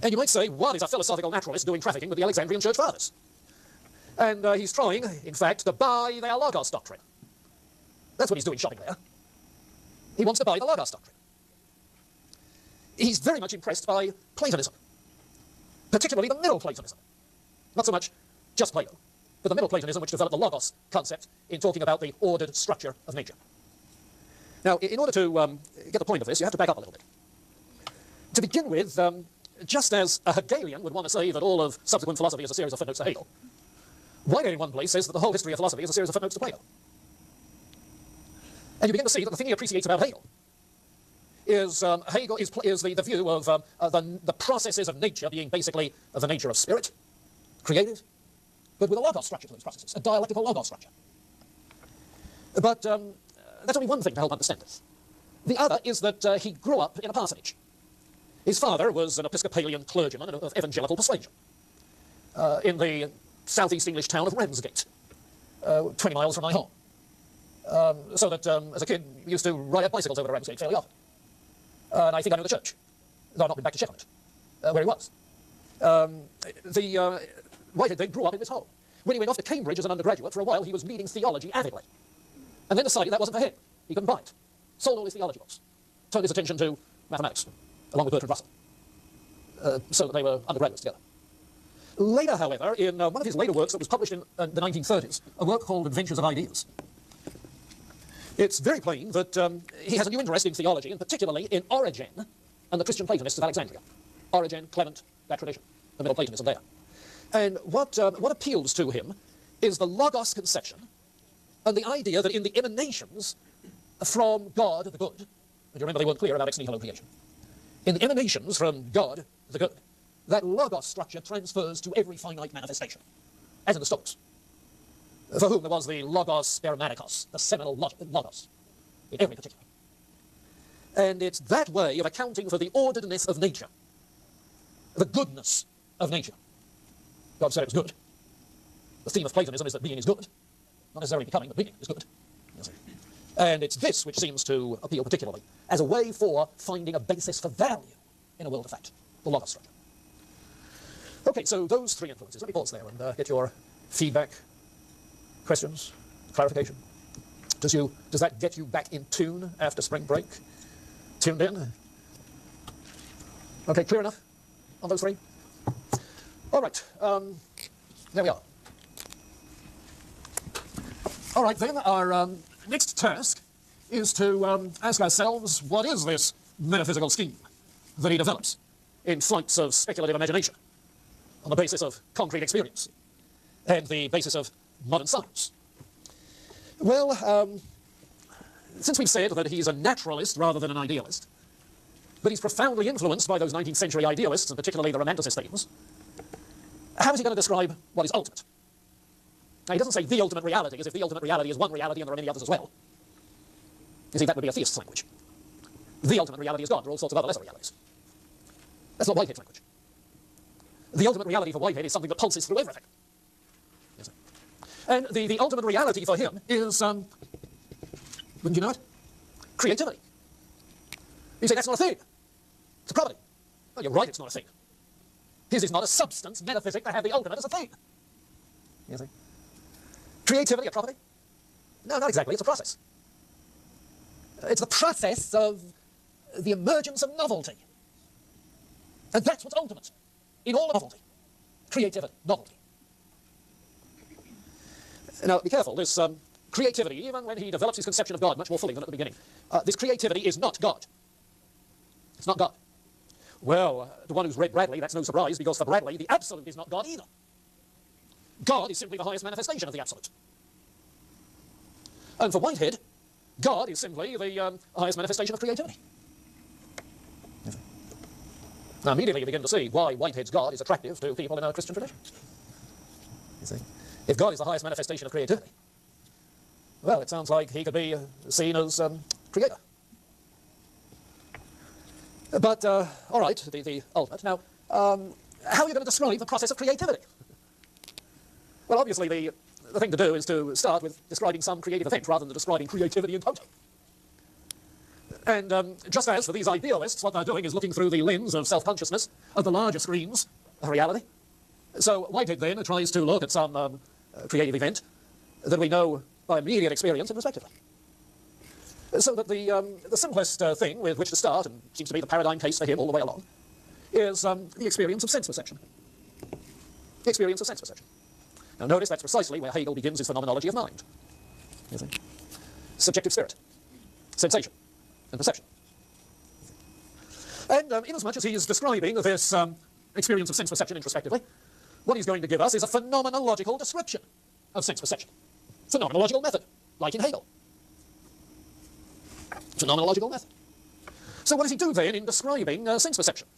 And you might say, one is a philosophical naturalist doing trafficking with the Alexandrian church fathers. And he's trying, in fact, to buy their Logos doctrine. That's what he's doing shopping there. He wants to buy the Logos doctrine. He's very much impressed by Platonism, particularly the Middle Platonism. Not so much just Plato, but the Middle Platonism which developed the Logos concept in talking about the ordered structure of nature. Now, in order to get the point of this, you have to back up a little bit. To begin with, just as a Hegelian would want to say that all of subsequent philosophy is a series of footnotes to Hegel, Whitehead in one place says that the whole history of philosophy is a series of footnotes to Plato. And you begin to see that the thing he appreciates about Hegel is the view of the processes of nature being basically of the nature of spirit, created, but with a Logos structure to those processes, a dialectical Logos structure. But that's only one thing to help understand this. The other is that he grew up in a parsonage. His father was an Episcopalian clergyman of evangelical persuasion in the southeast English town of Ramsgate, 20 miles from my home. So that as a kid, we used to ride bicycles over to Ramsgate fairly often. And I think I know the church, though I've not been back to check on it, where he was. Whitehead then grew up in this home. When he went off to Cambridge as an undergraduate, for a while he was reading theology avidly. And then decided that wasn't for him. He couldn't buy it. Sold all his theology books. Turned his attention to mathematics, along with Bertrand Russell. So that they were undergraduates together. Later, however, in one of his later works that was published in the 1930s, a work called Adventures of Ideas, it's very plain that he has a new interest in theology, and particularly in Origen and the Christian Platonists of Alexandria. Origen, Clement, that tradition, the Middle Platonism there. And what appeals to him is the Logos conception and the idea that in the emanations from God, the good, and you remember they weren't clear about ex nihilo creation, in the emanations from God, the good, that Logos structure transfers to every finite manifestation, as in the Stoics, for whom there was the Logos spermaticos, the seminal Logos, in every particular. And it's that way of accounting for the orderedness of nature, the goodness of nature. God said it was good. The theme of Platonism is that being is good. Not necessarily becoming, but being is good. And it's this which seems to appeal particularly as a way for finding a basis for value in a world of fact, the Logos structure. Okay, so those three influences. Let me pause there and get your feedback, questions, clarification. Does that get you back in tune after spring break? Tuned in? Okay, clear enough on those three? All right, there we are. All right, then, our next task is to ask ourselves, what is this metaphysical scheme that he develops in flights of speculative imagination on the basis of concrete experience and the basis of modern science? Well, since we've said that he's a naturalist rather than an idealist, but he's profoundly influenced by those 19th century idealists, and particularly the Romanticist themes, how is he going to describe what is ultimate? Now, he doesn't say the ultimate reality, as if the ultimate reality is one reality and there are many others as well. You see, that would be a theist's language. The ultimate reality is God. There are all sorts of other lesser realities. That's not Whitehead's language. The ultimate reality for Whitehead is something that pulses through everything. Yes. And the ultimate reality for him is, wouldn't you know it? Creativity. You say, that's not a thing. It's a property. Well, you're right, it's not a thing. His is not a substance, metaphysic, to have the ultimate as a thing. You see? Creativity a property? No, not exactly. It's a process. It's the process of the emergence of novelty. And that's what's ultimate in all of novelty. Creativity, novelty. Now, be careful. This creativity, even when he develops his conception of God much more fully than at the beginning, this creativity is not God. It's not God. Well, the one who's read Bradley, that's no surprise, because for Bradley, the absolute is not God either. God is simply the highest manifestation of the absolute. And for Whitehead, God is simply the highest manifestation of creativity. Now, immediately you begin to see why Whitehead's God is attractive to people in our Christian tradition. You see, if God is the highest manifestation of creativity, well, it sounds like he could be seen as creator. But, all right, the ultimate. Now, how are you going to describe the process of creativity? Well, obviously, the thing to do is to start with describing some creative event rather than describing creativity in toto. And just as for these idealists, what they're doing is looking through the lens of self-consciousness of the larger screens of reality. So Whitehead then tries to look at some creative event that we know by immediate experience and respectively. So that the simplest thing with which to start, and seems to be the paradigm case for him all the way along, is the experience of sense perception. The experience of sense perception. Now notice that's precisely where Hegel begins his phenomenology of mind. You see? Subjective spirit, sensation, and perception. And inasmuch as he is describing this experience of sense perception introspectively, what he's going to give us is a phenomenological description of sense perception. Phenomenological method, like in Hegel. Phenomenological method. So what does he do then in describing sense perception?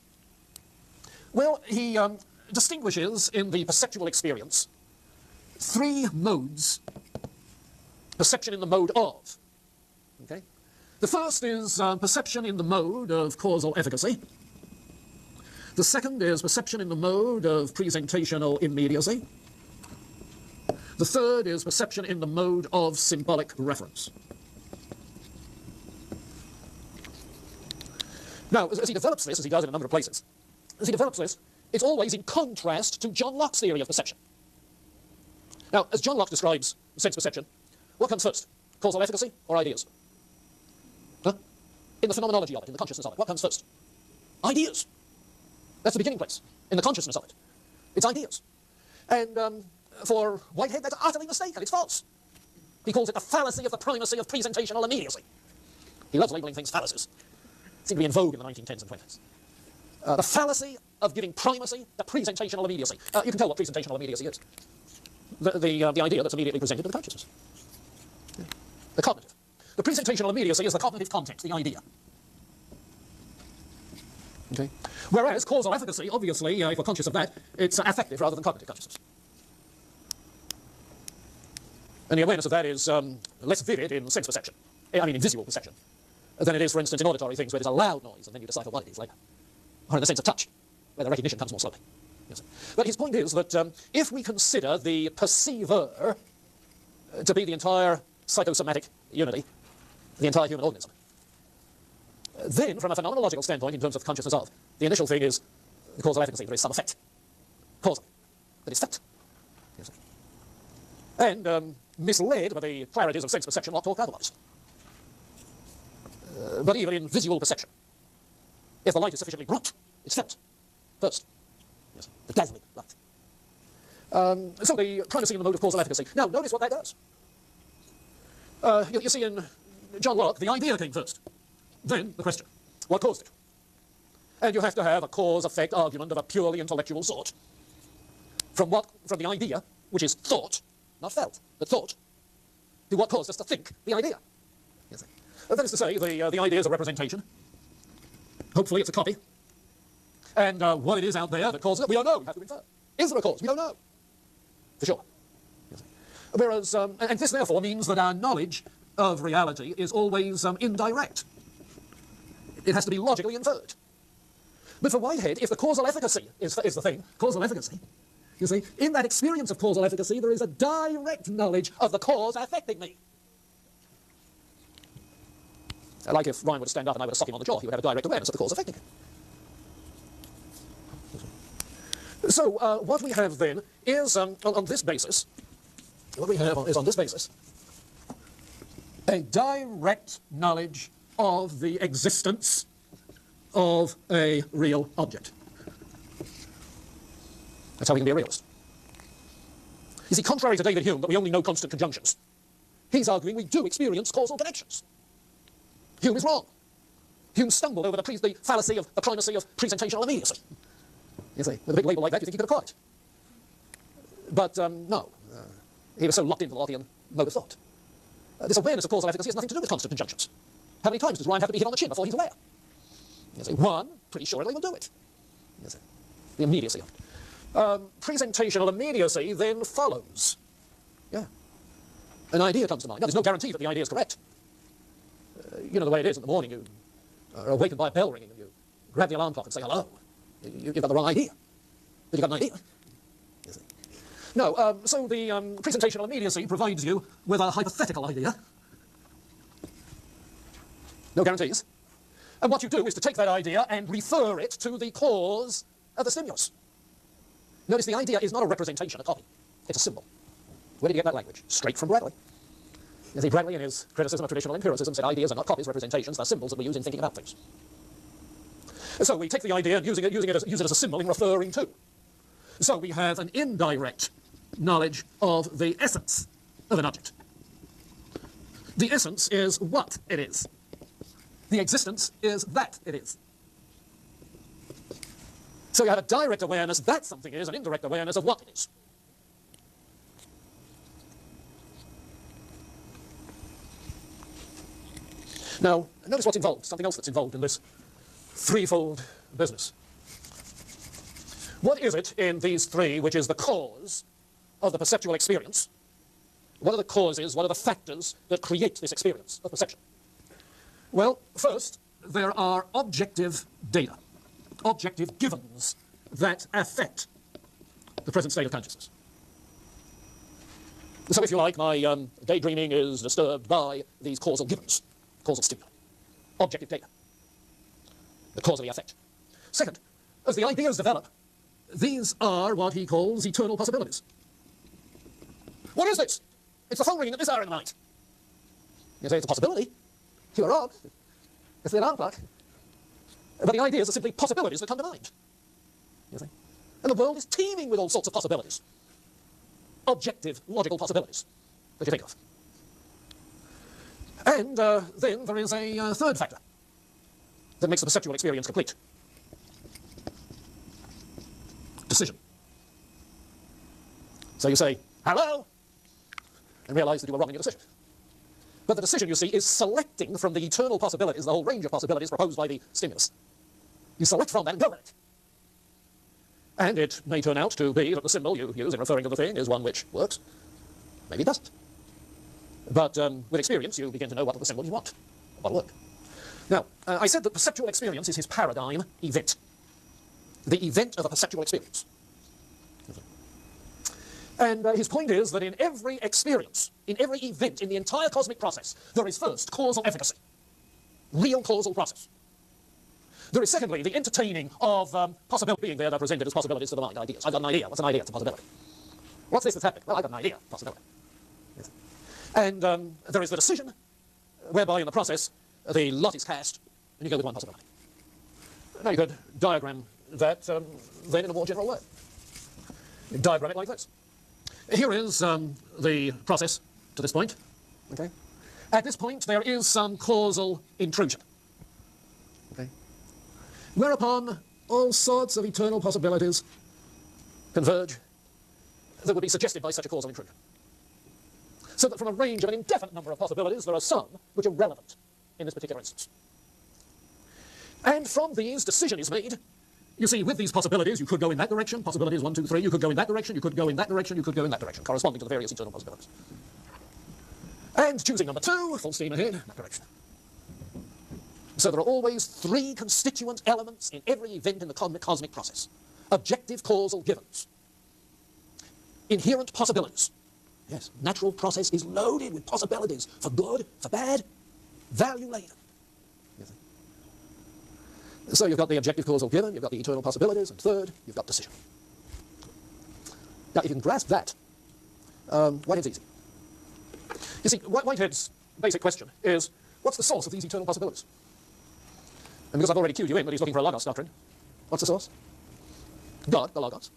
Well, he distinguishes in the perceptual experience three modes. Perception in the mode of. Okay? The first is perception in the mode of causal efficacy. The second is perception in the mode of presentational immediacy. The third is perception in the mode of symbolic reference. Now, as he develops this, as he does in a number of places, as he develops this, it's always in contrast to John Locke's theory of perception. Now, as John Locke describes sense perception, what comes first? Causal efficacy or ideas? Huh? In the phenomenology of it, in the consciousness of it, what comes first? Ideas. That's the beginning place, in the consciousness of it. It's ideas. And for Whitehead, that's utterly mistaken. It's false. He calls it the fallacy of the primacy of presentational immediacy. He loves labeling things fallacies. Seemed to be in vogue in the 1910s and 20s. The fallacy of giving primacy to presentational immediacy. You can tell what presentational immediacy is. The idea that's immediately presented to the consciousness. The cognitive. The presentational immediacy is the cognitive context, the idea. Okay. Whereas causal efficacy, obviously, if we're conscious of that, it's affective rather than cognitive consciousness. And the awareness of that is less vivid in sense perception, I mean in visual perception, than it is, for instance, in auditory things where there's a loud noise and then you decipher what it is later. Or in the sense of touch, where the recognition comes more slowly. Yes. But his point is that if we consider the perceiver to be the entire psychosomatic unity, the entire human organism, then from a phenomenological standpoint, in terms of consciousness of, the initial thing is the causal efficacy. There is some effect, causally, that is felt. Yes. And misled by the clarities of sense perception, Locke talked otherwise. But even in visual perception, if the light is sufficiently bright, it's felt first. Yes. The dazzling light. So the primacy in the mode of causal efficacy. Now, notice what that does. You see, in John Locke, the idea came first. Then the question, what caused it? And you have to have a cause-effect argument of a purely intellectual sort. From the idea, which is thought, not felt, but thought, to what caused us to think the idea. Yes. That is to say, the idea is a representation. Hopefully it's a copy. And what it is out there that causes it, we don't know. We have to infer. Is there a cause? We don't know. For sure. Yes. Whereas, and this therefore means that our knowledge of reality is always indirect. It has to be logically inferred. But for Whitehead, if the causal efficacy is the thing, causal efficacy, you see, in that experience of causal efficacy, there is a direct knowledge of the cause affecting me. Like if Ryan were to stand up and I were to suck him on the jaw, he would have a direct awareness of the cause affecting him. So what we have then is, on this basis, what we have is on this basis, a direct knowledge of the existence of a real object. That's how we can be a realist. You see, contrary to David Hume, that we only know constant conjunctions, he's arguing we do experience causal connections. Hume is wrong. Hume stumbled over the fallacy of the primacy of presentational immediacy. You see, with a big label like that, you think he could have caught it. But no, he was so locked into the Lockean mode of thought. This awareness of causal efficacy has nothing to do with constant conjunctions. How many times does Ryan have to be hit on the chin before he's aware? You see, one, pretty surely will do it. You see, the immediacy of it. Presentational immediacy then follows. Yeah. An idea comes to mind. Now, there's no guarantee that the idea is correct. You know the way it is in the morning, you are awakened by a bell ringing and you grab the alarm clock and say hello. You've got the wrong idea. But you've got an idea. You see. No, so the presentational immediacy provides you with a hypothetical idea. No guarantees. And what you do is to take that idea and refer it to the cause of the stimulus. Notice the idea is not a representation, a copy. It's a symbol. Where did he get that language? Straight from Bradley. You see, Bradley, in his criticism of traditional empiricism, said ideas are not copies, representations, they're symbols that we use in thinking about things. And so we take the idea and use it as a symbol in referring to. So we have an indirect knowledge of the essence of an object. The essence is what it is. The existence is that it is. So you have a direct awareness that something is, an indirect awareness of what it is. Now, notice what's involved, something else that's involved in this threefold business. What is it in these three which is the cause of the perceptual experience? What are the causes, what are the factors that create this experience of perception? Well, first, there are objective data, objective givens that affect the present state of consciousness. So if you like, my daydreaming is disturbed by these causal givens, causal stimuli, objective data, the causally affect. Second, as the ideas develop, these are what he calls eternal possibilities. What is this? It's the phone ringing at this hour in the night. You say it's a possibility. You are wrong. It's the alarm clock. But the ideas are simply possibilities that come to mind. You see? And the world is teeming with all sorts of possibilities. Objective, logical possibilities that you think of. And then there is a third factor that makes the perceptual experience complete. Decision. So you say, hello, and realize that you were wrong in your decision. But the decision, you see, is selecting from the eternal possibilities, the whole range of possibilities proposed by the stimulus. You select from that and go with it. And it may turn out to be that the symbol you use in referring to the thing is one which works. Maybe it doesn't. But with experience, you begin to know what the symbol you want, what will work. Now, I said that perceptual experience is his paradigm event. The event of a perceptual experience. And his point is that in every experience, in every event, in the entire cosmic process, there is first causal efficacy, real causal process. There is secondly the entertaining of possibility being there, they're presented as possibilities to the mind, ideas. I've got an idea. What's an idea? It's a possibility. What's this that's happening? Well, I've got an idea, possibility. Yes. And there is the decision, whereby in the process the lot is cast and you go with one possibility. Now you could diagram that then in a more general way. You diagram it like this. Here is the process to this point. Okay. At this point, there is some causal intrusion. Okay. Whereupon all sorts of eternal possibilities converge that would be suggested by such a causal intrusion. So that from a range of an indefinite number of possibilities, there are some which are relevant in this particular instance. And from these, decision is made. You see, with these possibilities, you could go in that direction, possibilities 1, 2, 3, you could go in that direction, you could go in that direction, you could go in that direction, corresponding to the various eternal possibilities. And choosing number 2, full steam ahead, that direction. So there are always 3 constituent elements in every event in the cosmic process. Objective causal givens. Inherent possibilities. Yes, natural process is loaded with possibilities, for good, for bad, value laden. So you've got the objective causal given, you've got the eternal possibilities, and third, you've got decision. Now, if you can grasp that, Whitehead's easy. You see, Whitehead's basic question is, what's the source of these eternal possibilities? And because I've already cued you in that he's looking for a logos doctrine, what's the source? God, the logos.